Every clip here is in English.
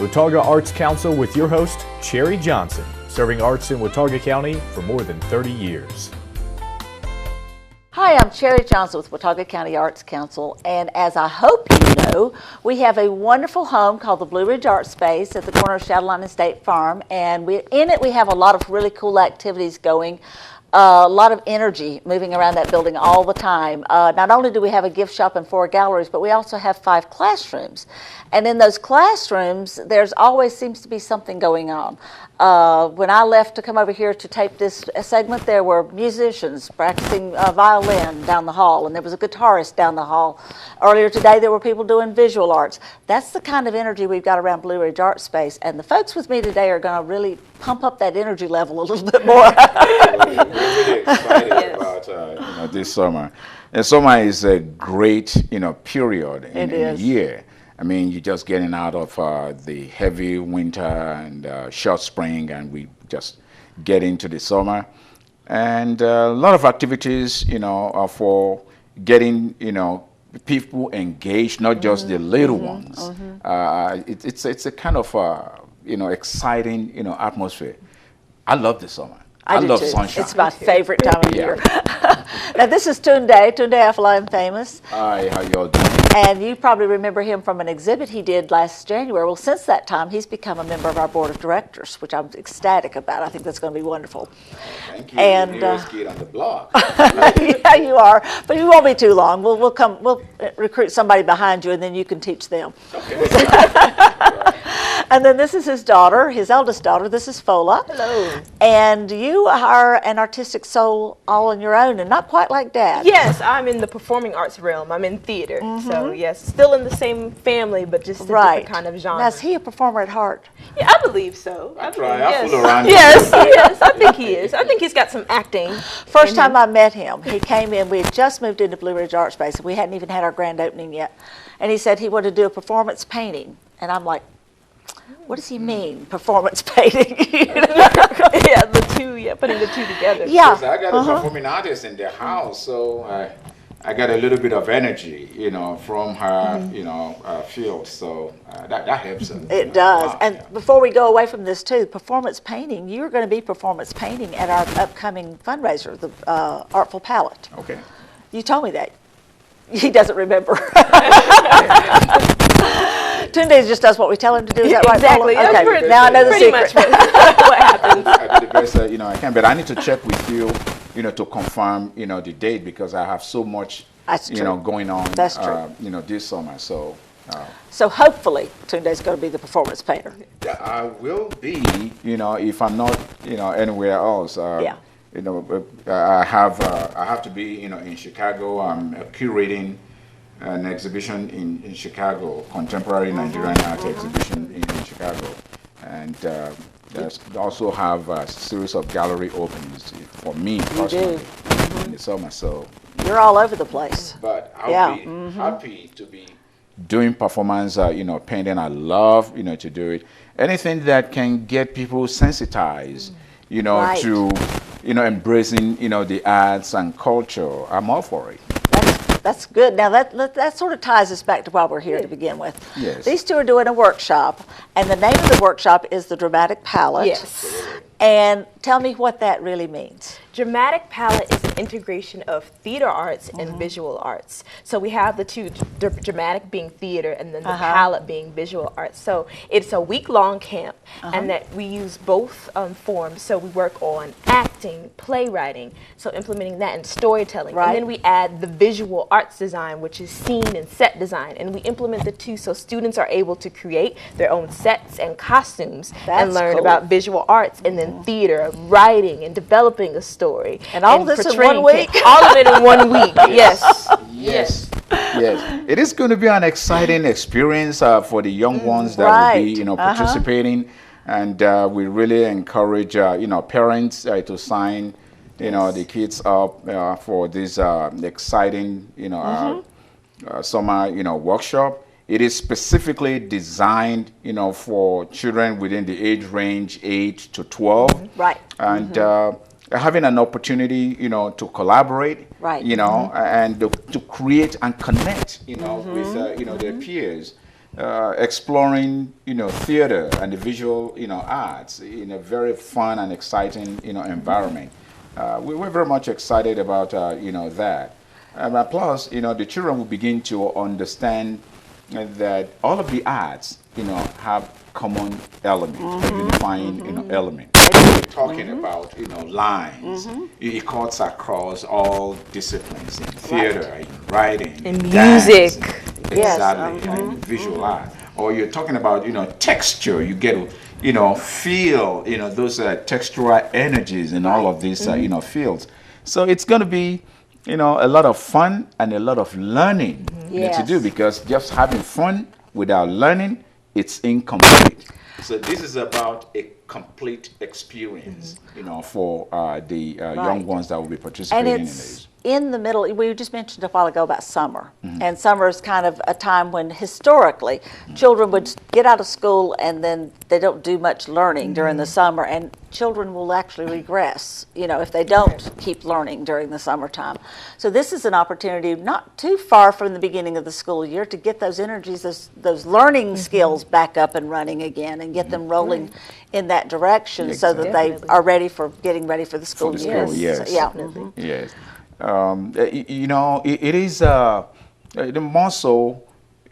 Watauga Arts Council with your host, Cherry Johnson, serving arts in Watauga County for more than 30 years. Hi, I'm Cherry Johnson with Watauga County Arts Council, and as I hope you know, we have a wonderful home called the Blue Ridge Art Space at the corner of Shadowline and State Farm, and in it we have a lot of really cool activities going. A lot of energy moving around that building all the time. Not only do we have a gift shop and 4 galleries, but we also have 5 classrooms. And in those classrooms, there's always seems to be something going on. When I left to come over here to tape this segment, there were musicians practicing violin down the hall, and there was a guitarist down the hall. Earlier today, there were people doing visual arts. That's the kind of energy we've got around Blue Ridge Art Space, and the folks with me today are going to really pump up that energy level a little bit more. We're really excited about this summer. And summer is a great period in the year. I mean, you're just getting out of the heavy winter and short spring, and we just get into the summer. And a lot of activities, for getting, people engaged, not just the little ones. It's a kind of, exciting, atmosphere. I love the summer. I love sunshine. It's my favorite time of year. Now, this is Tunde Afolayan famous. Hi, how y'all doing? And you probably remember him from an exhibit he did last January. Well, since that time, he's become a member of our board of directors, which I'm ecstatic about. I think that's going to be wonderful. Thank you. And newest kid on the block. Yeah, you are. But you won't be too long. We'll recruit somebody behind you, and then you can teach them. Okay. And then this is his daughter, his eldest daughter. This is Fola. Hello. And you are an artistic soul all on your own, and not quite like Dad. Yes, I'm in the performing arts realm. I'm in theater. So, yes, still in the same family, but just a different kind of genre. Now, is he a performer at heart? Yeah, I believe so. I believe, fool around. Yes, yes, I think he is. I think he's got some acting. First time I met him, he came in. We had just moved into Blue Ridge Art Space, and we hadn't even had our grand opening yet. And he said he wanted to do a performance painting. And I'm like, what does he mean, performance painting? Yeah, putting the two together. Yeah. I got a performing artist in the house, so I got a little bit of energy, from her, field. So that helps us. It does. And before we go away from this too, performance painting, you're going to be performance painting at our upcoming fundraiser, the Artful Palette. Okay. You told me that. He doesn't remember. Tunde just does what we tell him to do. Is that right? Exactly. Okay. Now I know the pretty secret. much what happens. I do the best I can, but I need to check with you, to confirm, the date, because I have so much, That's true. going on. That's true. This summer. So. So hopefully Tunde's going to be the performance painter. Yeah, I will be. If I'm not, anywhere else. Yeah. I have to be, in Chicago. I'm curating an exhibition in Chicago, contemporary Nigerian art exhibition in Chicago, and also have a series of gallery openings for me personally in the summer. So You're all over the place. but I'll be happy to be doing performance, painting. I love, to do it. Anything that can get people sensitized, Right. to, embracing, the arts and culture. I'm all for it. That's good. Now that sort of ties us back to why we're here to begin with. Yes. These two are doing a workshop, and the name of the workshop is the Dramatic Palette. Yes. And tell me what that really means. Dramatic Palette is an integration of theater arts and visual arts. So we have the two, dramatic being theater and then the palette being visual arts. So it's a week-long camp, and that we use both forms. So we work on acting, playwriting, so implementing that, and storytelling. Right. And then we add the visual arts design, which is scene and set design. And we implement the two so students are able to create their own sets and costumes and learn about visual arts, and then theater, writing, and developing a story. And all this in 1 week? All of it in 1 week, yes. Yes. Yes. It is going to be an exciting experience for the young ones that will be, participating. And we really encourage, parents to sign, the kids up for this exciting, summer, workshop. It is specifically designed, for children within the age range 8 to 12. Right. And having an opportunity, to collaborate, right. And to create and connect, with, their peers. exploring, theater and the visual, arts in a very fun and exciting, environment. We're very much excited about, that. Plus, the children will begin to understand that all of the arts, have common elements, unifying, element. We're talking about, lines. It cuts across all disciplines in theater, in writing, in dance, music. exactly, in visual art. Or you're talking about, texture. You get to, feel, those textural energies in all of these, fields. So it's going to be, a lot of fun and a lot of learning to do, because just having fun without learning, it's incomplete. So this is about a complete experience, for the young ones that will be participating in this. In the middle, we just mentioned a while ago about summer. And summer is kind of a time when historically children would get out of school and then they don't do much learning during the summer, and children will actually regress, if they don't keep learning during the summertime. So this is an opportunity not too far from the beginning of the school year to get those energies, those learning skills back up and running again, and get them rolling in that direction so that they are ready for getting ready for the school year. Yes. So, Yes. It is more so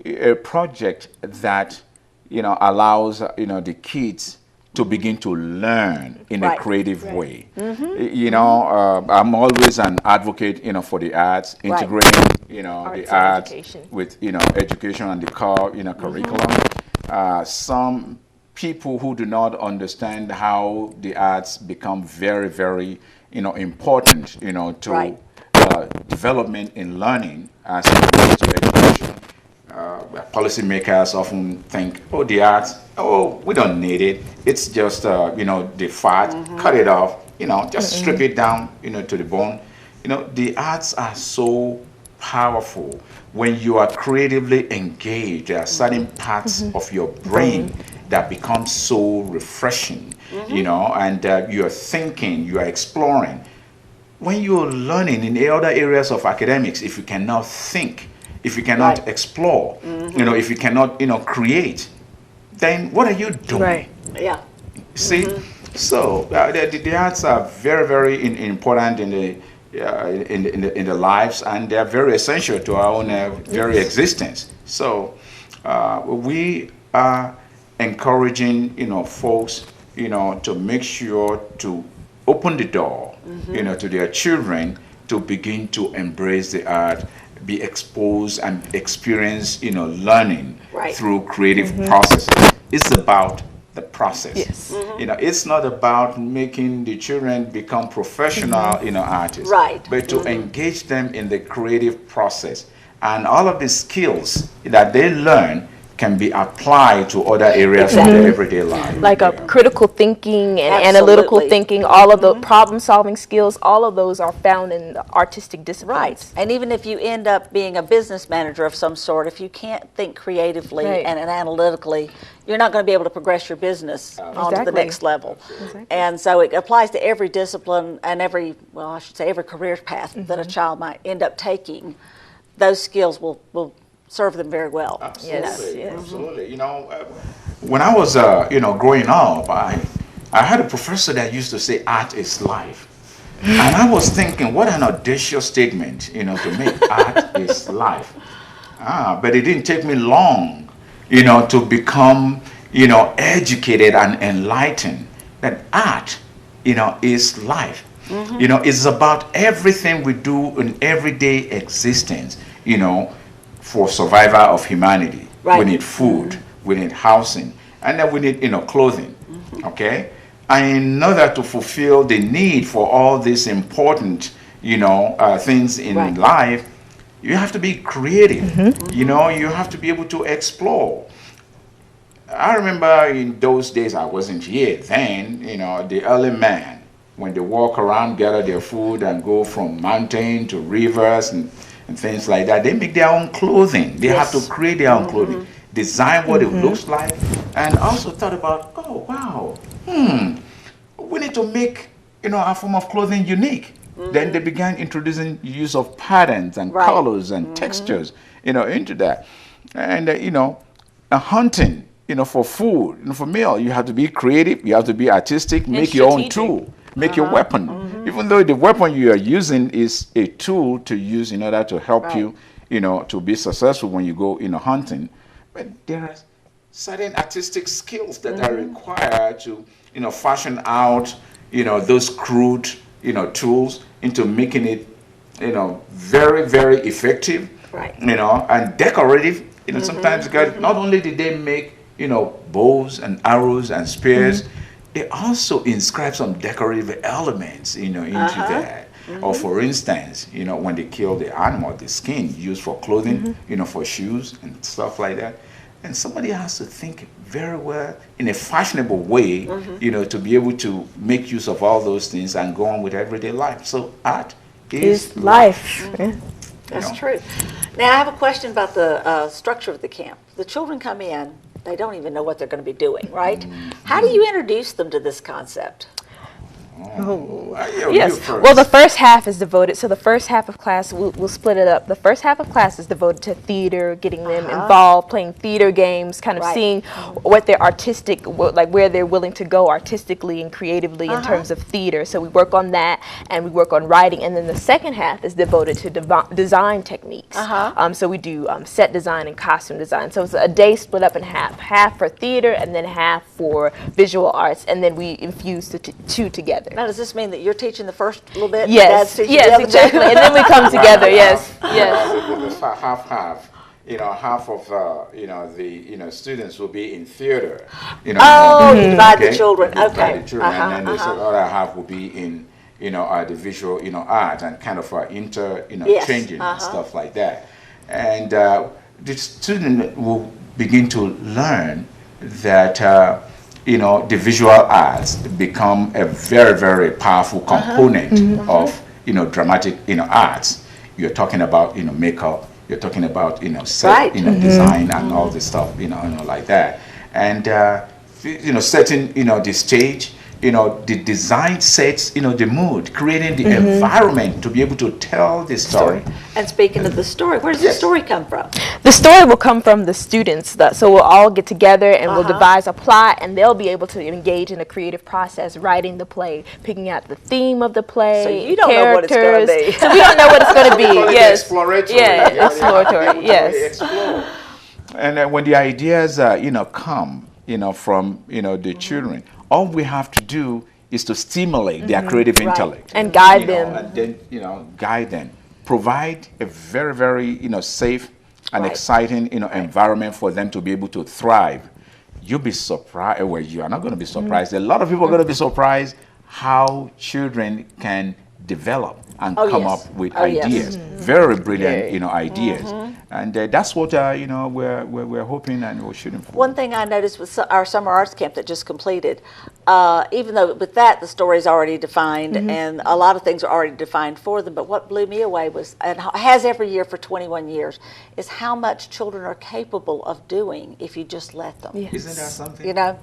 a project that, allows, the kids to begin to learn in a creative way. I'm always an advocate, for the arts, integrating, the arts with, education and the core, curriculum. Some people who do not understand how the arts become very, very, important, to development in learning as opposed to education. Policymakers often think, oh, the arts, we don't need it. It's just, the fat, cut it off, just strip it down, to the bone. The arts are so powerful. When you are creatively engaged, there are certain parts of your brain that become so refreshing, and you are thinking, you are exploring. When you're learning in the other areas of academics, if you cannot think, if you cannot explore, if you cannot, create, then what are you doing? Right. Yeah. See, so the arts are very, very important in the lives, and they are very essential to our own very existence. So we are encouraging, folks, to make sure to open the door, to their children to begin to embrace the art, be exposed and experience, learning through creative processes. It's about the process. Yes. It's not about making the children become professional, artists. Right. But to engage them in the creative process, and all of the skills that they learn can be applied to other areas of their everyday life. Like critical thinking and analytical thinking, all of the problem-solving skills, all of those are found in the artistic disciplines. Right. And even if you end up being a business manager of some sort, if you can't think creatively and analytically, you're not going to be able to progress your business onto the next level. And so it applies to every discipline and every career path that a child might end up taking. Those skills will serve them very well. Absolutely, absolutely. When I was, growing up, I had a professor that used to say, art is life. And I was thinking, what an audacious statement, to make. Art is life. But it didn't take me long, to become, educated and enlightened that art, is life. It's about everything we do in everyday existence, for survival of humanity. We need food, we need housing, and then we need, clothing, okay? And in order to fulfill the need for all these important, things in life, you have to be creative. You have to be able to explore. I remember in those days, I wasn't here then, the early man, when they walk around, gather their food and go from mountain to rivers and things like that, they make their own clothing. They have to create their own clothing, design what it looks like, and also thought about, oh, wow, we need to make, our form of clothing unique. Then they began introducing use of patterns and colors and textures, into that. And, hunting, for food, for meal, you have to be creative, you have to be artistic, And make your own strategic. tool, make your weapon. Even though the weapon you are using is a tool to use in order to help you, to be successful when you go, hunting. But there are certain artistic skills that are required to, fashion out, those crude, tools into making it, very, very effective, Right. and decorative. Sometimes guys, not only did they make, bows and arrows and spears, they also inscribe some decorative elements, into that. Or for instance, when they kill the animal, the skin used for clothing, for shoes and stuff like that. And somebody has to think very well in a fashionable way, to be able to make use of all those things and go on with everyday life. So art is life. That's true. Now, I have a question about the structure of the camp. The children come in, they don't even know what they're going to be doing, right? How do you introduce them to this concept? Yes. Well, the first half is devoted. So the first half of class, we'll split it up. The first half of class is devoted to theater, getting them involved, playing theater games, kind of seeing what their artistic, like where they're willing to go artistically and creatively in terms of theater. So we work on that, and we work on writing. And then the second half is devoted to design techniques. So we do set design and costume design. So it's a day split up in half for theater and then half for visual arts, and then we infuse the two together. Now, does this mean that you're teaching the first little bit? Yes, yes, exactly. And then we come together. Yes, It's half. Half of the students will be in theater. You divide the children. Divide the children, and then the other half will be in the visual art and kind of changing and stuff like that. And the student will begin to learn that. The visual arts become a very, very powerful component of, dramatic, arts. You're talking about, makeup. You're talking about, set, design and all this stuff, like that. And, setting, the stage, the design sets, the mood, creating the environment to be able to tell the story. And speaking of the story, where does the story come from? The story will come from the students. So we'll all get together and we'll devise a plot, and they'll be able to engage in a creative process, writing the play, picking out the theme of the play, so you don't know what it's going to be. So we don't know what it's going to be. Yes. Exploratory. Yeah, exploratory. Yes. And then when the ideas, come, from, the children, all we have to do is to stimulate their creative intellect and guide them, and then guide them, provide a very, very safe and exciting environment for them to be able to thrive. You'll be surprised. Well, you are not going to be surprised. A lot of people are going to be surprised how children can develop and come up with ideas. Very brilliant, ideas. And that's what we're hoping and we're shooting for. One thing I noticed with our summer arts camp that just completed, even though with that the story is already defined and a lot of things are already defined for them, but what blew me away was, and has every year for 21 years, is how much children are capable of doing if you just let them. Isn't that something? Yeah.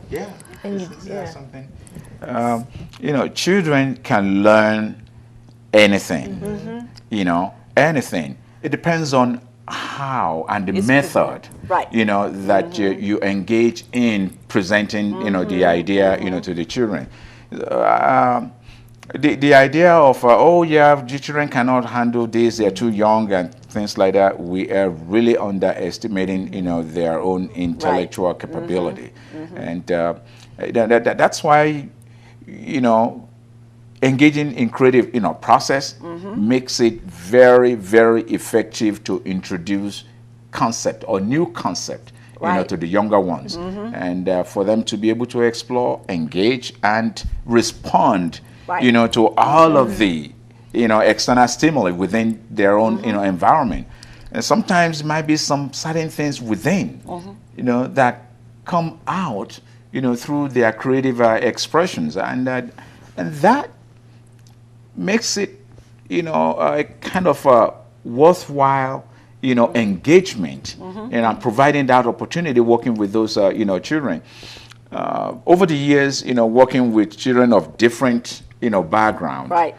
Isn't that something? Children can learn anything, anything. It depends on how and the method, that you engage in presenting, the idea, to the children. The idea of, the children cannot handle this, they're too young and things like that, we are really underestimating, their own intellectual capability. And that's why, engaging in creative, process makes it very, very effective to introduce concept or new concept, to the younger ones, and for them to be able to explore, engage, and respond, to all of the, external stimuli within their own, environment. And sometimes it might be some certain things within, that come out, through their creative expressions, and that makes it, a kind of a worthwhile, engagement, and I'm providing that opportunity working with those, children. Over the years, working with children of different, background. Right.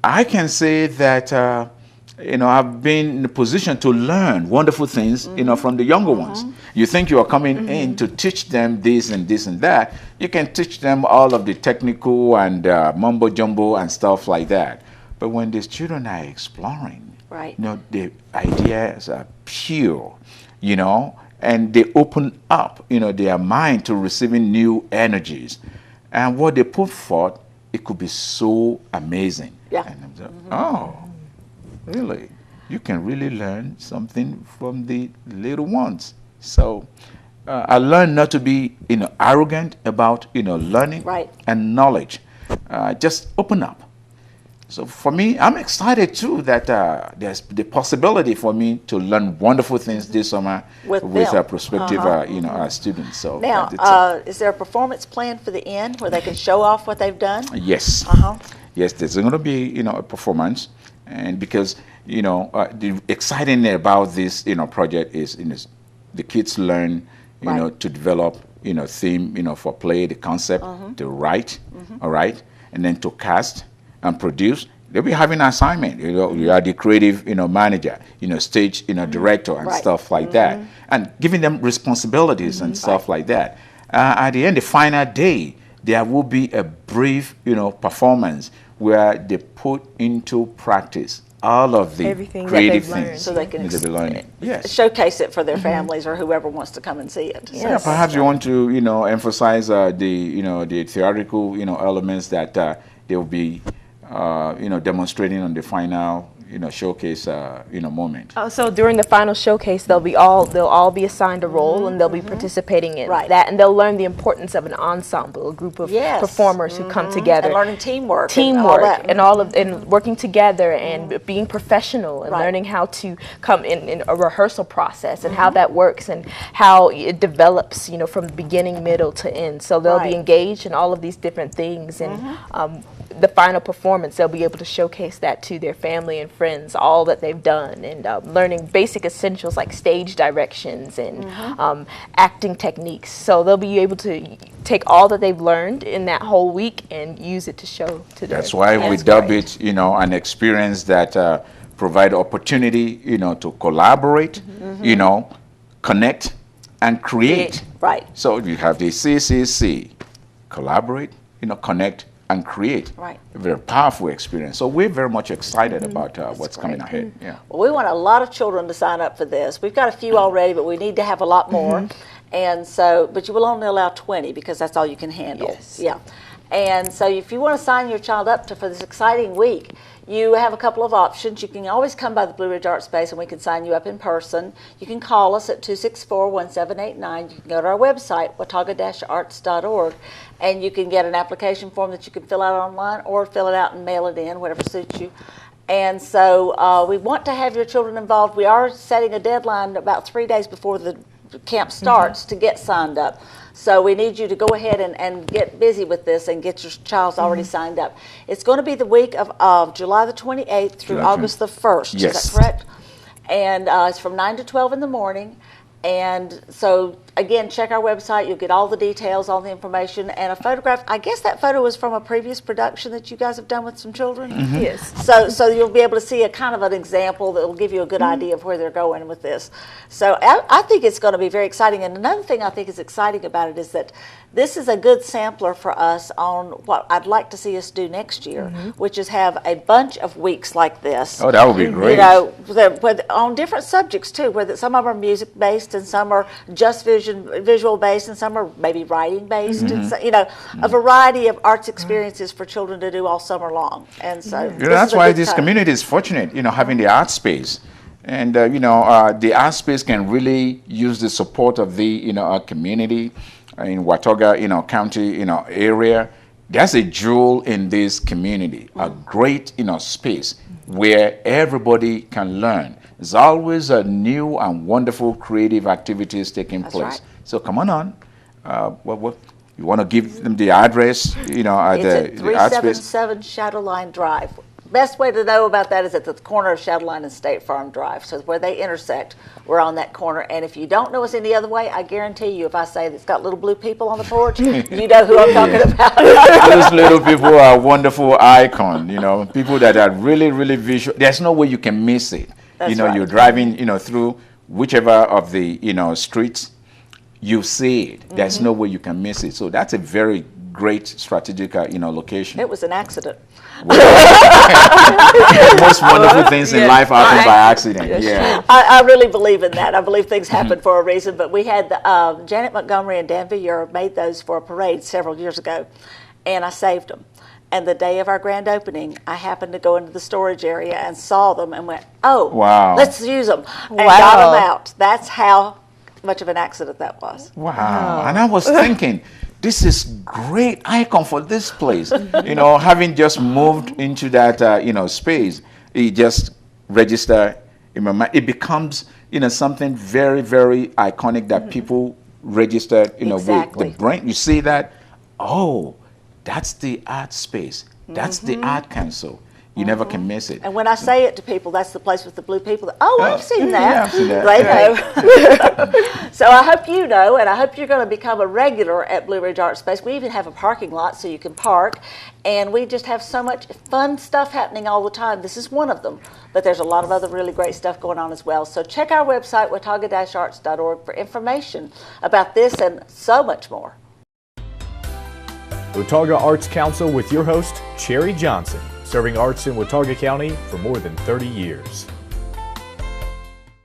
I can say that have been in the position to learn wonderful things, from the younger ones. You think you are coming in to teach them this and this and that. You can teach them all of the technical and mumbo jumbo and stuff like that. But when these children are exploring, right, the ideas are pure, and they open up, their mind to receiving new energies. And what they put forth, it could be so amazing. Yeah. And I'm like, oh, really? You can really learn something from the little ones. So I learned not to be, arrogant about, learning right, and knowledge. Just open up. So for me, I'm excited too that there's the possibility for me to learn wonderful things this summer with prospective, students. So now, is there a performance plan for the end where they can show off what they've done? Yes. Yes, there's going to be a performance, and because the exciting thing about this project is the kids learn to develop theme for play, the concept, to write, all right, and then to cast and produce. They'll be having an assignment. You are the creative, manager, stage, director and stuff like that, and giving them responsibilities and stuff like that. At the end, the final day, there will be a brief, performance where they put into practice all of the creative things, so they can yes, showcase it for their families or whoever wants to come and see it. Yes. Yeah, perhaps you want to, emphasize the theoretical, elements that they will be demonstrating on the final, showcase, moment. So during the final showcase, they'll all be assigned a role, and they'll be participating in that, and they'll learn the importance of an ensemble, a group of performers who come together, and learning teamwork, and working together, and being professional, and learning how to come in a rehearsal process, and how that works, and how it develops, from the beginning, middle to end. So they'll be engaged in all of these different things, and the final performance, they'll be able to showcase that to their family and friends, all that they've done, and learning basic essentials like stage directions and acting techniques. So they'll be able to take all that they've learned in that whole week and use it to show to them. That's why we dub it, an experience that provide opportunity, to collaborate, connect and create. Right. So you have the CCC, collaborate, connect and create. Right. A very powerful experience. So we're very much excited about what's coming ahead. Yeah. Well, we want a lot of children to sign up for this. We've got a few already, but we need to have a lot more. And so, but you will only allow 20 because that's all you can handle. Yes. Yeah. And so if you want to sign your child up for this exciting week, you have a couple of options. You can always come by the Blue Ridge Art Space and we can sign you up in person. You can call us at 264-1789. You can go to our website, watauga-arts.org, and you can get an application form that you can fill out online or fill it out and mail it in, whatever suits you. And so we want to have your children involved. We are setting a deadline about 3 days before the camp starts to get signed up. So we need you to go ahead and get busy with this and get your child already signed up. It's going to be the week of July the 28th through August the 1st. Yes. Is that correct? And it's from 9 to 12 in the morning. And so, again, check our website. You'll get all the details, all the information, and a photograph. I guess that photo was from a previous production that you guys have done with some children. Yes. So you'll be able to see a kind of an example that will give you a good idea of where they're going with this. So I think it's going to be very exciting. And another thing I think is exciting about it is that this is a good sampler for us on what I'd like to see us do next year, which is have a bunch of weeks like this. Oh, that would be great. On different subjects too, where some of them are music based and some are just visual based and some are maybe writing based. And a variety of arts experiences for children to do all summer long. And so that's why this community is fortunate, having the art space. And, the art space can really use the support of the, our community in Watauga, county, area. That's a jewel in this community, a great, space where everybody can learn. There's always a new and wonderful creative activities taking place. Right. So come on. You want to give them the address, it's at at the art space? 377 Shadowline Drive. best way to know about that is at the corner of Shadowline and State Farm Drive. So where they intersect, we're on that corner. And if you don't know us any other way, I guarantee you, if I say it's got little blue people on the porch, you know who I'm talking about. Those little people are a wonderful icon, you know, people that are really, really visual. There's no way you can miss it. That's you know, right. you're driving, you know, through whichever of the, you know, streets, you see it. There's no way you can miss it. So that's a very great strategic, you know, location. It was an accident. Most wonderful things in life happen by accident. Yeah. I really believe in that. I believe things happen for a reason. But we had Janet Montgomery and Dan Villar made those for a parade several years ago, and I saved them. And the day of our grand opening, I happened to go into the storage area and saw them and went, oh, wow, let's use them. And Wow. got them out. That's how much of an accident that was. Wow. And I was thinking, this is great icon for this place. You know, having just moved into that, you know, space, it just register in my mind. It becomes, you know, something very, very iconic that people register, you know, Exactly. with the brain. You see that, oh, that's the art space. That's the art council. You never can miss it. And when I say it to people, that's the place with the blue people. Oh, I've seen that. Yeah, I've seen that. They know. So I hope you know, and I hope you're going to become a regular at Blue Ridge Art Space. We even have a parking lot so you can park, and we just have so much fun stuff happening all the time. This is one of them, but there's a lot of other really great stuff going on as well. So check our website, watauga-arts.org, for information about this and so much more. Watauga Arts Council with your host, Cherry Johnson, serving arts in Watauga County for more than 30 years.